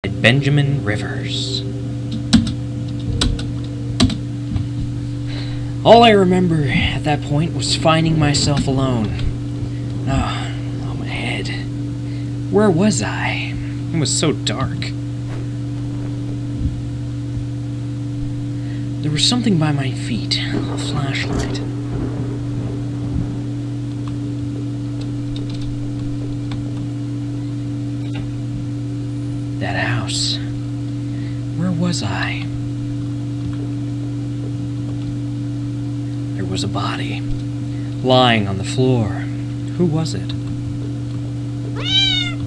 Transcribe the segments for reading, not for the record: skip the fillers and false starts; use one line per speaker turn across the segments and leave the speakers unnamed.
Benjamin Rivers. All I remember at that point was finding myself alone. Oh, my head. Where was I? It was so dark. There was something by my feet, a flashlight. That house. Where was I? There was a body, lying on the floor. Who was it? I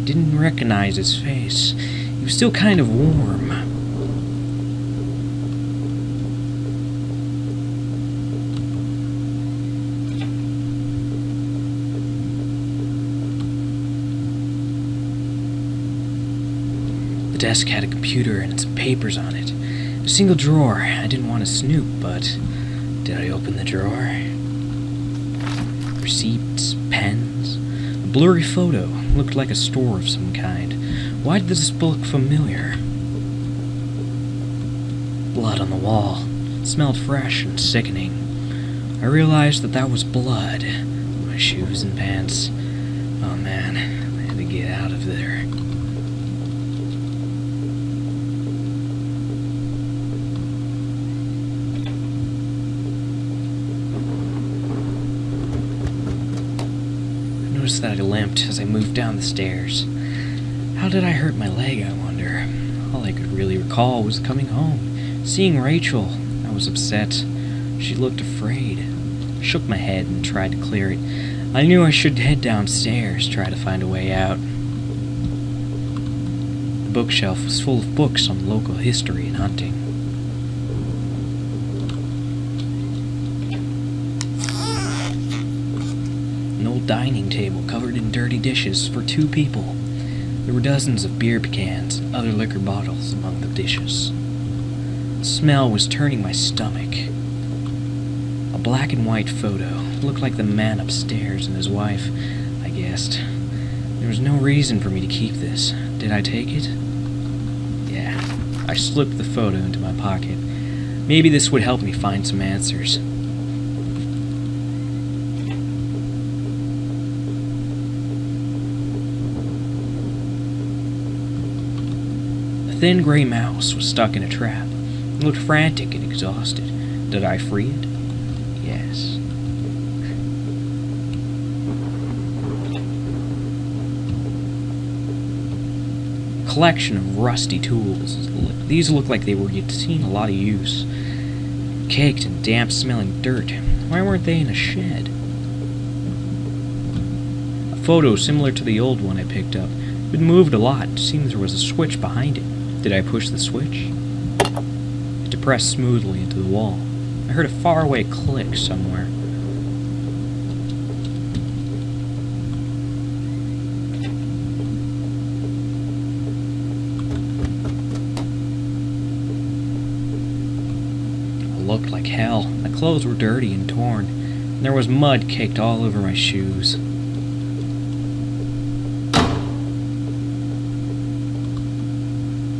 didn't recognize his face. He was still kind of warm. The desk had a computer and some papers on it. A single drawer. I didn't want to snoop, but did I open the drawer? Receipts, pens, a blurry photo. Looked like a store of some kind. Why did this look familiar? Blood on the wall. It smelled fresh and sickening. I realized that was blood. My shoes and pants. Oh man, I had to get out of there. I noticed that I limped as I moved down the stairs. How did I hurt my leg, I wonder? All I could really recall was coming home, seeing Rachel. I was upset. She looked afraid. I shook my head and tried to clear it. I knew I should head downstairs, try to find a way out. The bookshelf was full of books on local history and hunting. An old dining table covered in dirty dishes for 2 people. There were dozens of beer cans and other liquor bottles among the dishes. The smell was turning my stomach. A black and white photo looked like the man upstairs and his wife, I guessed. There was no reason for me to keep this. Did I take it? Yeah. I slipped the photo into my pocket. Maybe this would help me find some answers. A thin gray mouse was stuck in a trap. It looked frantic and exhausted. Did I free it? Yes. A collection of rusty tools. These look like they were seen a lot of use. Caked in damp-smelling dirt. Why weren't they in a shed? A photo similar to the old one I picked up. It had moved a lot. It seemed there was a switch behind it. Did I push the switch? It depressed smoothly into the wall. I heard a faraway click somewhere. I looked like hell. My clothes were dirty and torn, and there was mud caked all over my shoes.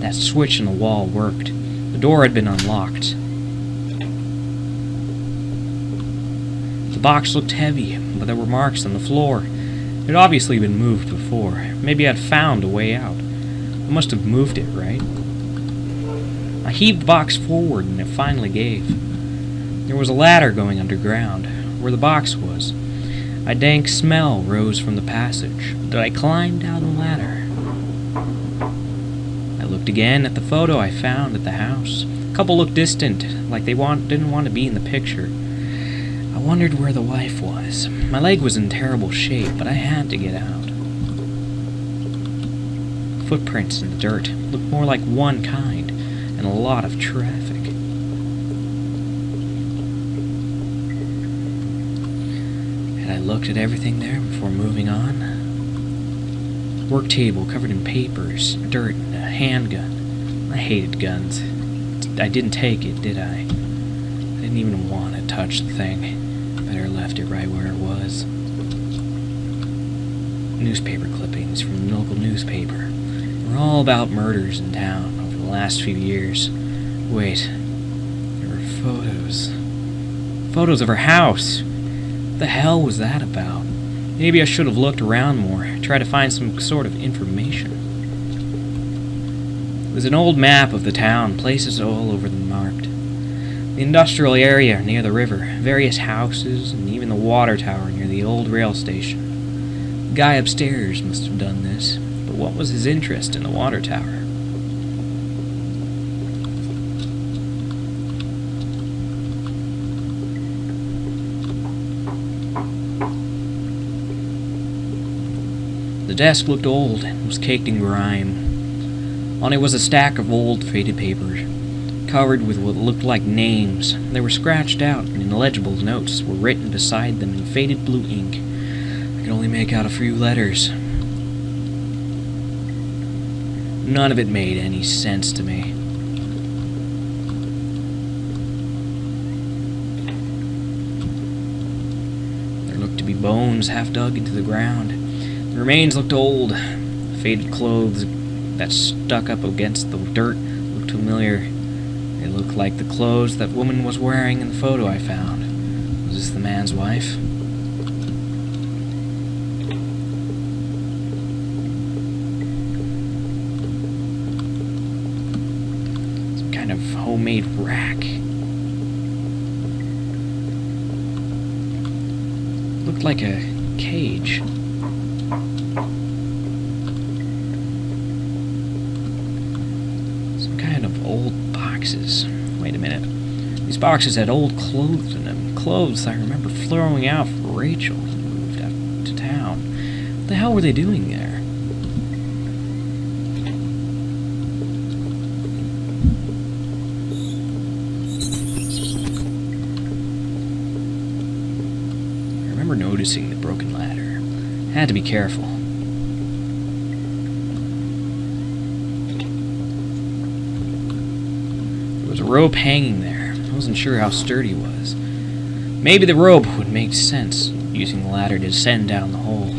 That switch in the wall worked. The door had been unlocked. The box looked heavy, but there were marks on the floor. It had obviously been moved before. Maybe I'd found a way out. I must have moved it, right? I heaved the box forward and it finally gave. There was a ladder going underground, where the box was. A dank smell rose from the passage. Did I climb down the ladder? I looked again at the photo I found at the house. The couple looked distant, like they didn't want to be in the picture. I wondered where the wife was. My leg was in terrible shape, but I had to get out. Footprints in the dirt looked more like one kind, and a lot of traffic. Had I looked at everything there before moving on? Work table covered in papers, dirt, and a handgun. I hated guns. I didn't take it, did I? I didn't even want to touch the thing. Better left it right where it was. Newspaper clippings from the local newspaper. We're all about murders in town over the last few years. Wait, there were photos. Photos of her house. What the hell was that about? Maybe I should have looked around more, tried to find some sort of information. It was an old map of the town, places all over them marked. The industrial area near the river, various houses, and even the water tower near the old rail station. The guy upstairs must have done this, but what was his interest in the water tower? The desk looked old and was caked in grime. On it was a stack of old, faded paper, covered with what looked like names. They were scratched out, and illegible notes were written beside them in faded blue ink. I could only make out a few letters. None of it made any sense to me. There looked to be bones half dug into the ground. The remains looked old. The faded clothes that stuck up against the dirt looked familiar. They looked like the clothes that woman was wearing in the photo I found. Was this the man's wife? Some kind of homemade rack. Looked like a cage. Old boxes. Wait a minute. These boxes had old clothes in them. Clothes I remember throwing out for Rachel when we moved out to town. What the hell were they doing there? I remember noticing the broken ladder. Had to be careful. There was a rope hanging there. I wasn't sure how sturdy it was. Maybe the rope would make sense, using the ladder to descend down the hole.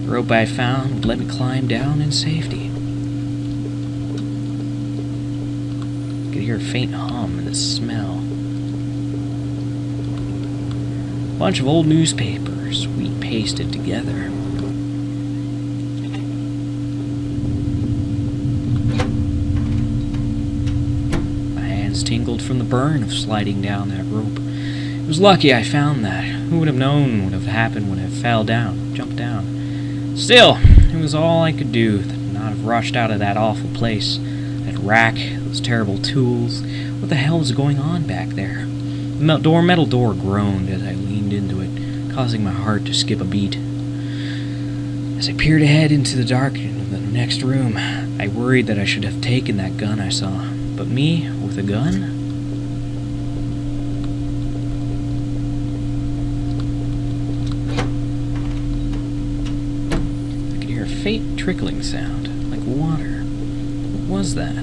The rope I found would let me climb down in safety. I could hear a faint hum and the smell. A bunch of old newspapers we pasted together. Tingled from the burn of sliding down that rope. It was lucky I found that. Who would have known what would have happened when I fell down, jumped down? Still, it was all I could do to not have rushed out of that awful place. That rack, those terrible tools. What the hell was going on back there? The metal door groaned as I leaned into it, causing my heart to skip a beat. As I peered ahead into the darkness of the next room, I worried that I should have taken that gun I saw. But me, with a gun? I could hear a faint trickling sound, like water. What was that?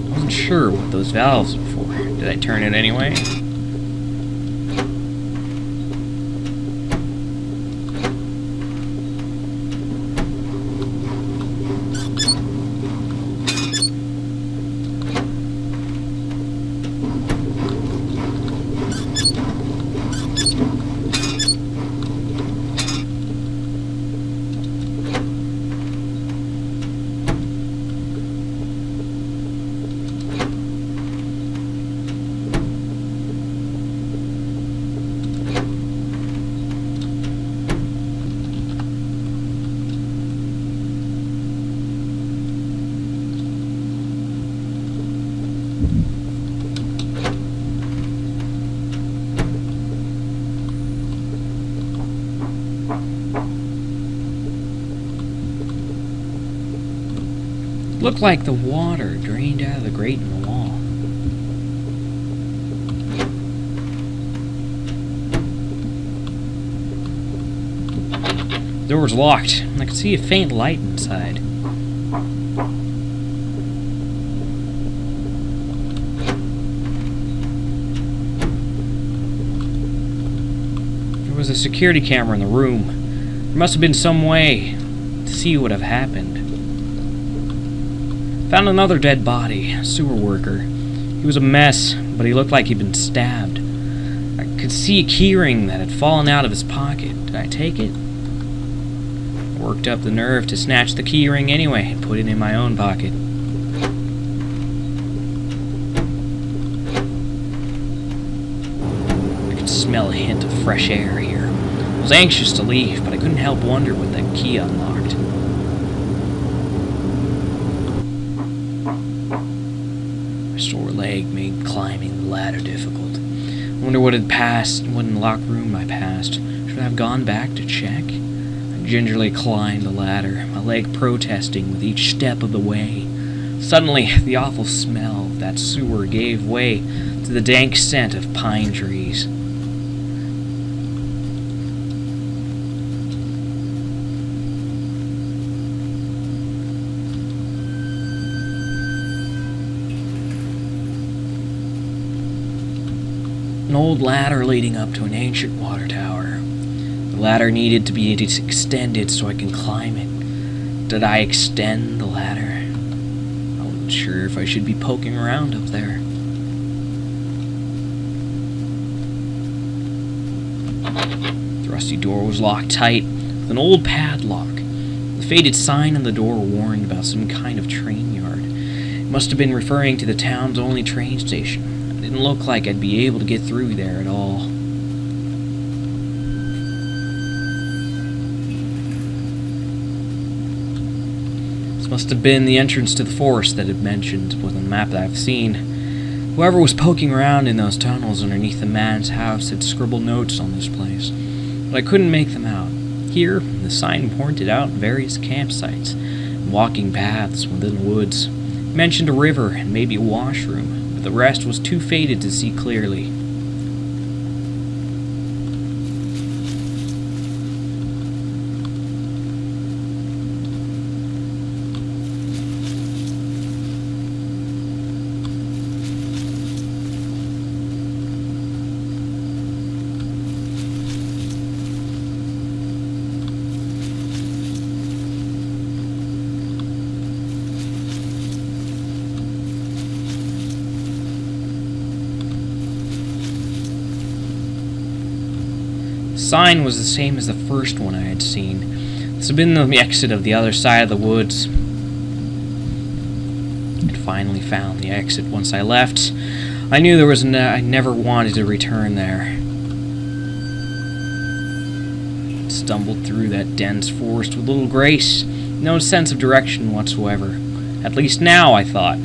I wasn't sure what those valves were for. Did I turn it anyway? Looked like the water drained out of the grate in the wall. The door was locked, and I could see a faint light inside. was a security camera in the room. There must have been some way to see what had happened. Found another dead body, a sewer worker. He was a mess, but he looked like he'd been stabbed. I could see a keyring that had fallen out of his pocket. Did I take it? I worked up the nerve to snatch the keyring anyway and put it in my own pocket. I could smell a hint of fresh air here. I was anxious to leave, but I couldn't help wonder what that key unlocked. My sore leg made climbing the ladder difficult. I wonder what had passed, what in the locked room I passed. Should I have gone back to check? I gingerly climbed the ladder, my leg protesting with each step of the way. Suddenly, the awful smell of that sewer gave way to the dank scent of pine trees. An old ladder leading up to an ancient water tower. The ladder needed to be extended so I can climb it. Did I extend the ladder? I wasn't sure if I should be poking around up there. The rusty door was locked tight with an old padlock. The faded sign on the door warned about some kind of train yard. It must have been referring to the town's only train station. It didn't look like I'd be able to get through there at all. This must have been the entrance to the forest that it mentioned on the map that I've seen. Whoever was poking around in those tunnels underneath the man's house had scribbled notes on this place, but I couldn't make them out. Here, the sign pointed out various campsites and walking paths within the woods. It mentioned a river and maybe a washroom. The rest was too faded to see clearly. The sign was the same as the first one I had seen. This had been the exit of the other side of the woods. I'd finally found the exit once I left. I knew there was I never wanted to return there. I stumbled through that dense forest with little grace, no sense of direction whatsoever. At least now, I thought.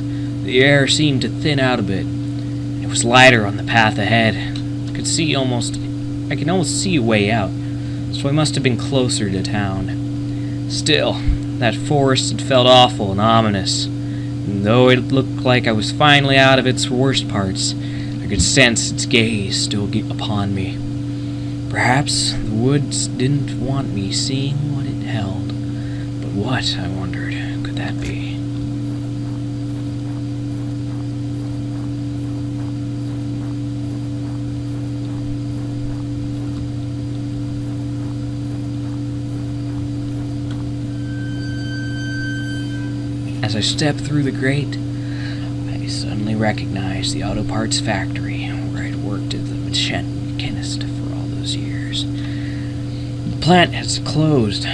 The air seemed to thin out a bit. It was lighter on the path ahead. I could almost see a way out, so I must have been closer to town. Still, that forest had felt awful and ominous, and though it looked like I was finally out of its worst parts, I could sense its gaze still upon me. Perhaps the woods didn't want me seeing what it held, but what, I wondered, could that be? As I stepped through the grate, I suddenly recognized the auto parts factory where I'd worked as a machinist for all those years. The plant has closed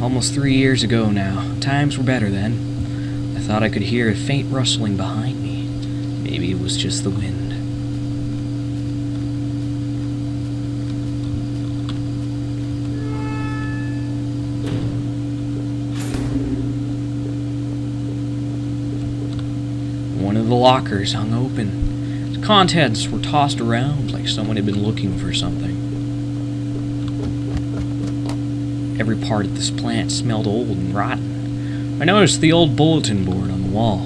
almost 3 years ago now. Times were better then. I thought I could hear a faint rustling behind me. Maybe it was just the wind. One of the lockers hung open. Its contents were tossed around like someone had been looking for something. Every part of this plant smelled old and rotten. I noticed the old bulletin board on the wall.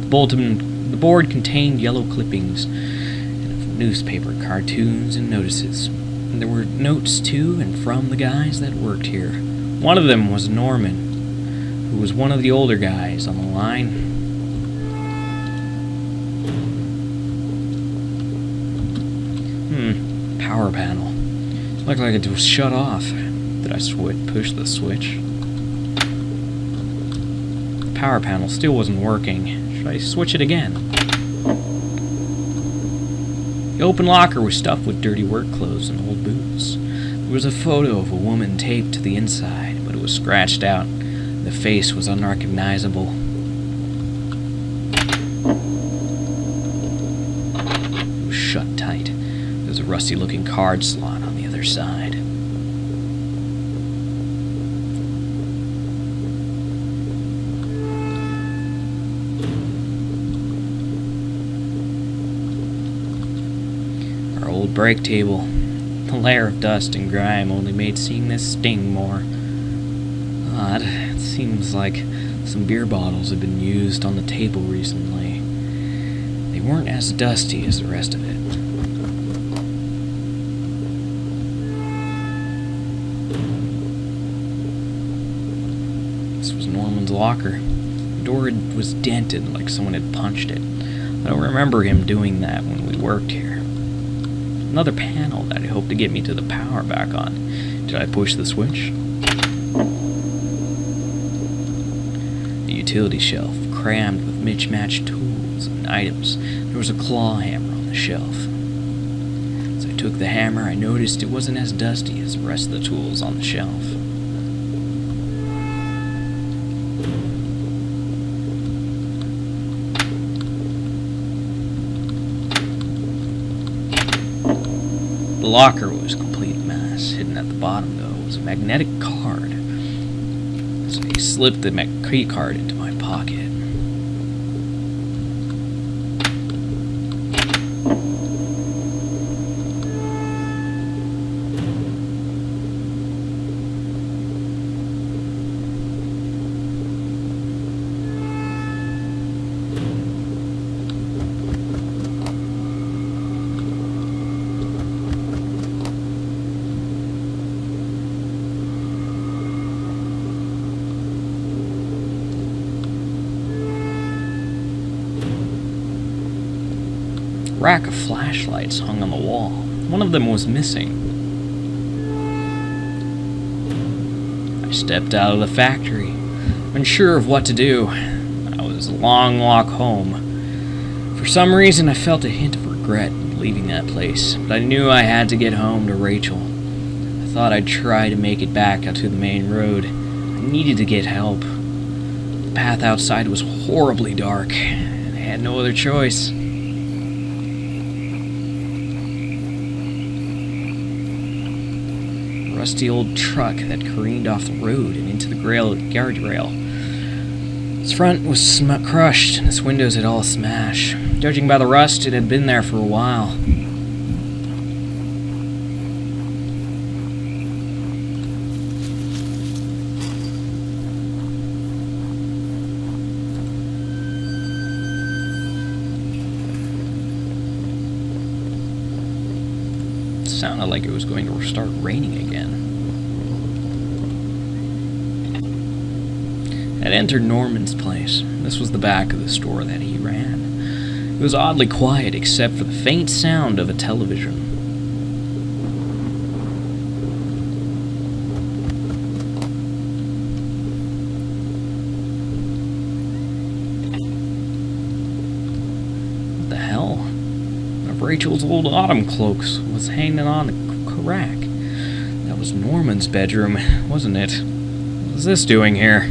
The board contained yellow clippings and newspaper cartoons and notices. And there were notes to and from the guys that worked here. One of them was Norman, who was one of the older guys on the line. Power panel. Looked like it was shut off. Did I push the switch? The power panel still wasn't working. Should I switch it again? The open locker was stuffed with dirty work clothes and old boots. There was a photo of a woman taped to the inside, but it was scratched out. The face was unrecognizable. It was shut tight. There was a rusty-looking card slot on the other side. Our old break table. The layer of dust and grime only made seeing this sting more. Odd. It seems like some beer bottles have been used on the table recently. They weren't as dusty as the rest of it. This was Norman's locker. The door was dented like someone had punched it. I don't remember him doing that when we worked here. Another panel that I hoped to get me to the power back on. Did I push the switch? The utility shelf, crammed with mismatched tools and items. There was a claw hammer on the shelf. As I took the hammer, I noticed it wasn't as dusty as the rest of the tools on the shelf. The locker was a complete mess. Hidden at the bottom, though, was a magnetic card. So I slipped the key card into my pocket. A rack of flashlights hung on the wall. One of them was missing. I stepped out of the factory, unsure of what to do. It was a long walk home. For some reason, I felt a hint of regret leaving that place, but I knew I had to get home to Rachel. I thought I'd try to make it back out to the main road. I needed to get help. The path outside was horribly dark, and I had no other choice. Rusty old truck that careened off the road and into the guardrail. Its front was crushed, and its windows had all smashed. Judging by the rust, it had been there for a while. It sounded like it was going to start raining again. I'd entered Norman's place. This was the back of the store that he ran. It was oddly quiet except for the faint sound of a television. What the hell? One of Rachel's old autumn cloaks was hanging on the rack. That was Norman's bedroom, wasn't it? What was this doing here?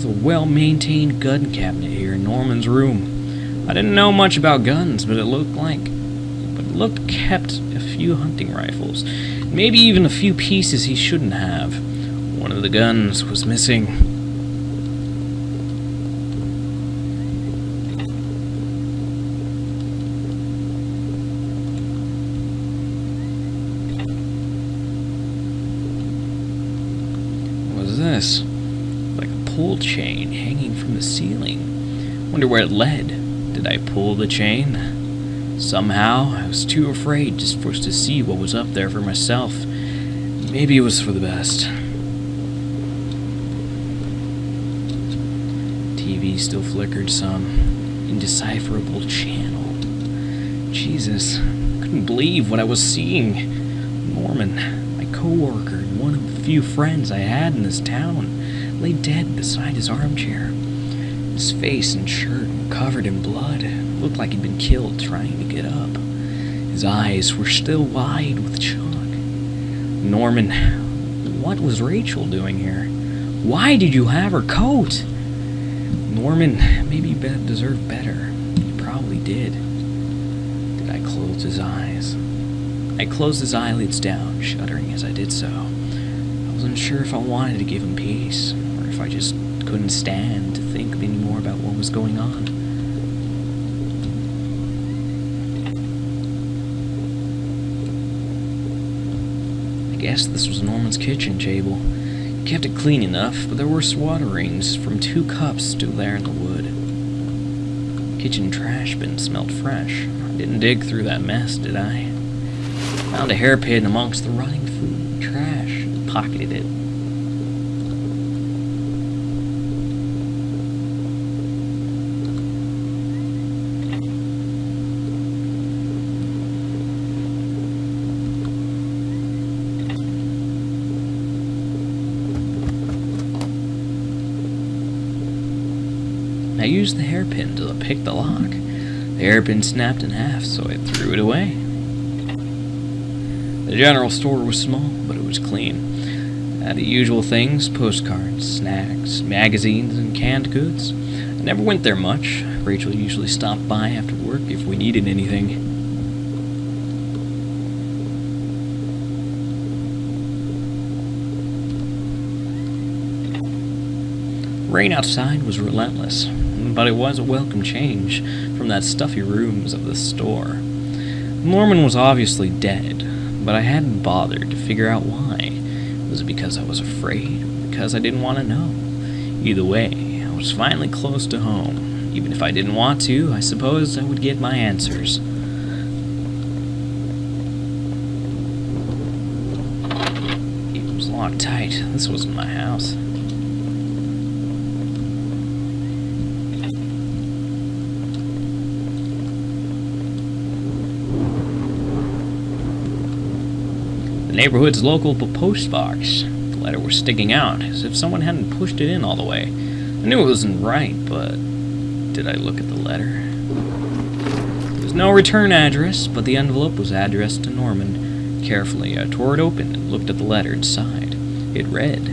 A well-maintained gun cabinet here in Norman's room. I didn't know much about guns, but it looked kept a few hunting rifles, maybe even a few pieces he shouldn't have. One of the guns was missing. What was this? Pull chain hanging from the ceiling. Wonder where it led. Did I pull the chain? Somehow, I was too afraid just to see what was up there for myself. Maybe it was for the best. TV still flickered some indecipherable channel. Jesus, couldn't believe what I was seeing. Norman, my coworker and one of the few friends I had in this town, lay dead beside his armchair. His face and shirt were covered in blood. It looked like he'd been killed trying to get up. His eyes were still wide with shock. Norman, what was Rachel doing here? Why did you have her coat? Norman, maybe you deserved better. You probably did. Did I close his eyes? I closed his eyelids down, shuddering as I did so. I wasn't sure if I wanted to give him peace, or if I just couldn't stand to think any more about what was going on. I guess this was Norman's kitchen table. He kept it clean enough, but there were swatter rings from 2 cups still there in the wood. Kitchen trash bin smelled fresh. I didn't dig through that mess, did I? Found a hairpin amongst the rotting food and trash and pocketed it. I used the hairpin to pick the lock. The hairpin snapped in half, so I threw it away. The general store was small, but it was clean. It had the usual things: postcards, snacks, magazines, and canned goods. I never went there much. Rachel usually stopped by after work if we needed anything. Rain outside was relentless, but it was a welcome change from that stuffy rooms of the store. Norman was obviously dead, but I hadn't bothered to figure out why. Was it because I was afraid, or because I didn't want to know? Either way, I was finally close to home. Even if I didn't want to, I suppose I would get my answers. It was locked tight. This wasn't my house. The neighborhood's local post box. The letter was sticking out, as if someone hadn't pushed it in all the way. I knew it wasn't right, but did I look at the letter? There was no return address, but the envelope was addressed to Norman. Carefully, I tore it open and looked at the letter inside. It read,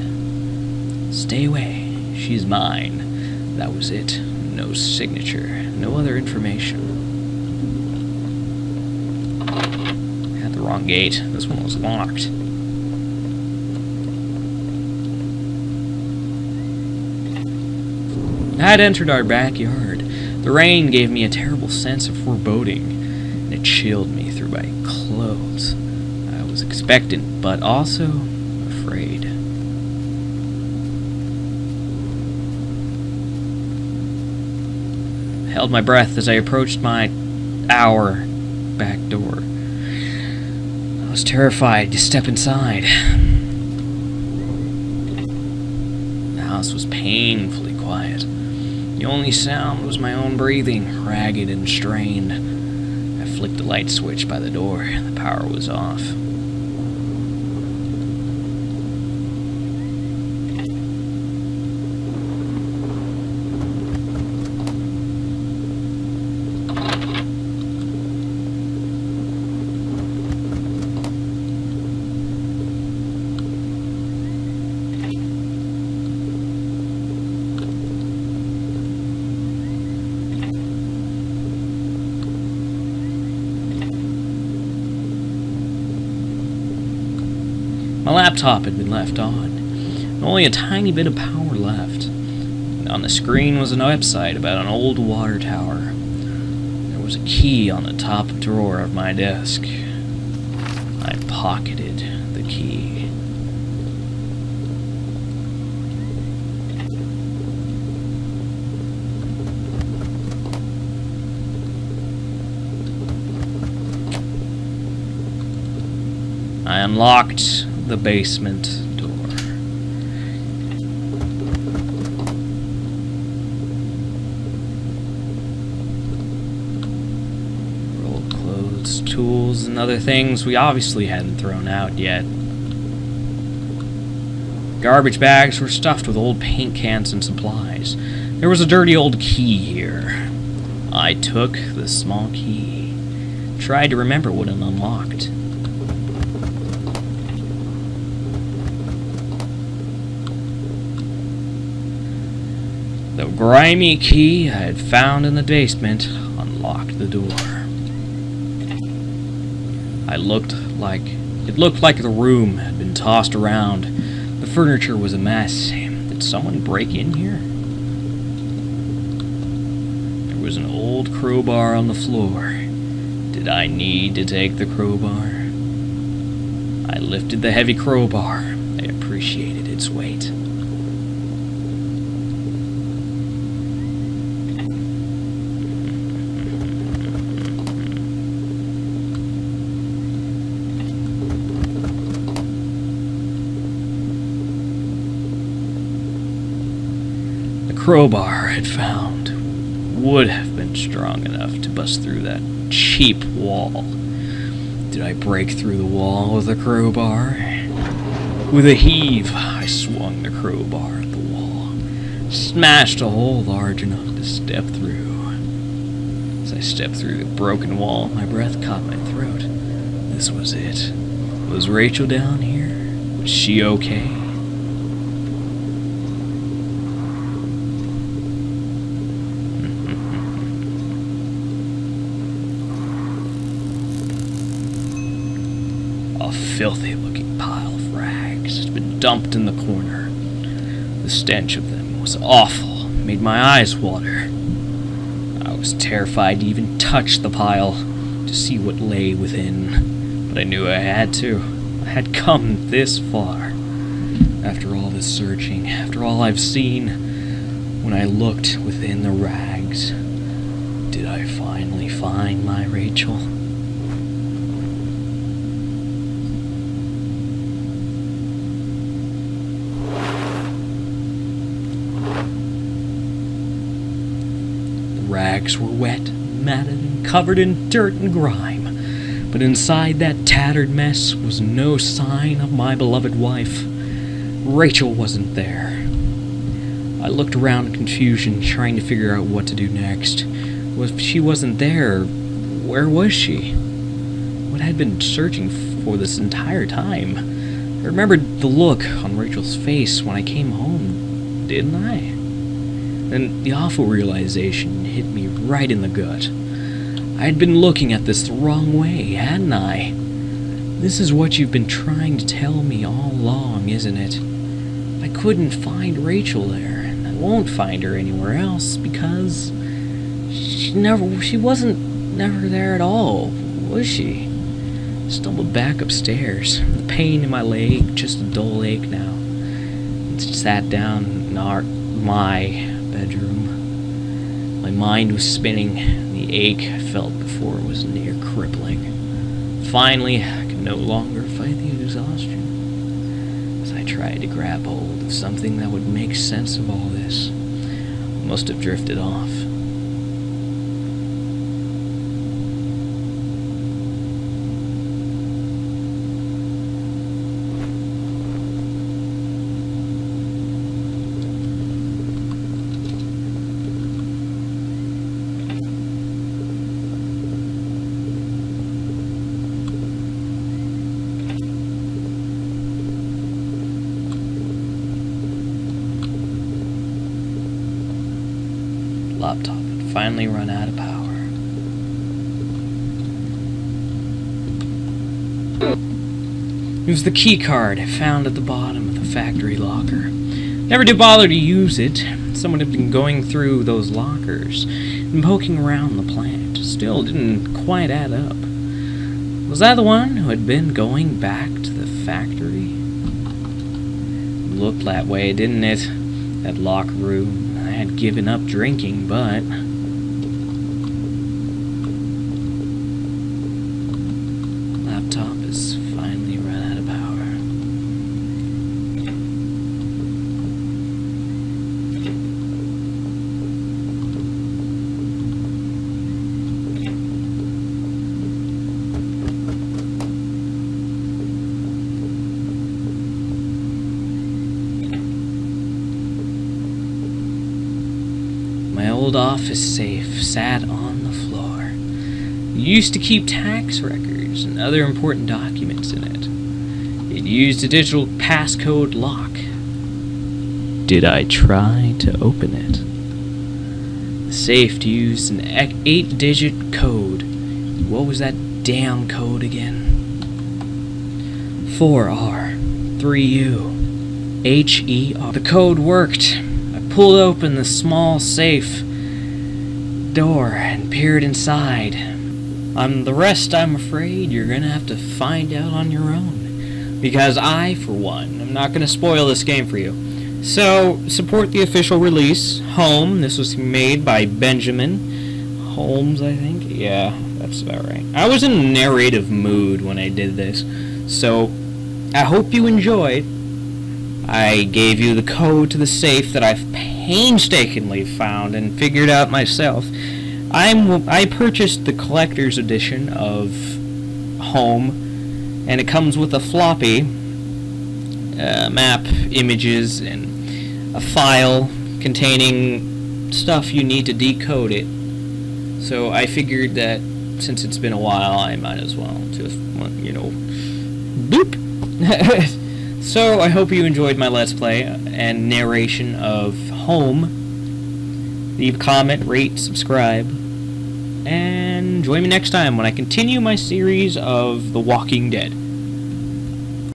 "Stay away. She's mine." That was it. No signature. No other information. Wrong gate. This one was locked. I had entered our backyard. The rain gave me a terrible sense of foreboding, and it chilled me through my clothes. I was expectant, but also afraid. I held my breath as I approached our back door. I was terrified to step inside. The house was painfully quiet. The only sound was my own breathing, ragged and strained. I flicked the light switch by the door. The power was off. My laptop had been left on, and only a tiny bit of power left. And on the screen was a website about an old water tower. There was a key on the top drawer of my desk. I pocketed the key. I unlocked the basement door. Rolled clothes tools and other things we obviously hadn't thrown out yet. Garbage bags were stuffed with old paint cans and supplies. There was a dirty old key here. I took the small key, tried to remember what it unlocked. The grimy key I had found in the basement unlocked the door. It looked like the room had been tossed around. The furniture was a mess. Did someone break in here? There was an old crowbar on the floor. Did I need to take the crowbar? I lifted the heavy crowbar. I appreciated its weight. Crowbar I had found would have been strong enough to bust through that cheap wall. Did I break through the wall with a crowbar? With a heave, I swung the crowbar at the wall, smashed a hole large enough to step through. As I stepped through the broken wall, my breath caught my throat. This was it. Was Rachel down here? Was she okay? A filthy-looking pile of rags had been dumped in the corner. The stench of them was awful, made my eyes water. I was terrified to even touch the pile to see what lay within, but I knew I had to. I had come this far. After all this searching, after all I've seen, when I looked within the rags, did I finally find my Rachel? Rags were wet, matted, and covered in dirt and grime, but inside that tattered mess was no sign of my beloved wife. Rachel wasn't there. I looked around in confusion, trying to figure out what to do next. If she wasn't there, where was she? What had I been searching for this entire time? I remembered the look on Rachel's face when I came home, didn't I? Then the awful realization hit me right in the gut. I had been looking at this the wrong way, hadn't I? This is what you've been trying to tell me all along, isn't it? I couldn't find Rachel there, and I won't find her anywhere else because she wasn't never there at all, was she? I stumbled back upstairs, the pain in my leg just a dull ache now, and sat down in my bedroom. My mind was spinning. The ache I felt before was near crippling. Finally, I could no longer fight the exhaustion. As I tried to grab hold of something that would make sense of all this, I must have drifted off. Laptop had finally run out of power. It was the key card I found at the bottom of the factory locker. Never did bother to use it. Someone had been going through those lockers and poking around the plant. Still didn't quite add up. Was I the one who had been going back to the factory? It looked that way, didn't it? That locker room. I had given up drinking, but laptop has finally run out of power. My old office safe sat on the floor. It used to keep tax records and other important documents in it. It used a digital passcode lock. Did I try to open it? The safe used an 8-digit code. What was that damn code again? 4R, 3U, HER. The code worked. I pulled open the small safe door and peered inside. The rest, I'm afraid, you're gonna have to find out on your own. Because I, for one, am not gonna spoil this game for you. So, support the official release. Home. This was made by Benjamin Holmes, I think. Yeah, that's about right. I was in a narrative mood when I did this. So, I hope you enjoyed. I gave you the code to the safe that I've painstakingly found and figured out myself. I purchased the collector's edition of Home, and it comes with a floppy, map, images, and a file containing stuff you need to decode it. So I figured that since it's been a while, I might as well just, you know, boop. So I hope you enjoyed my Let's Play and narration of Home. Leave a comment, rate, subscribe, and join me next time when I continue my series of The Walking Dead.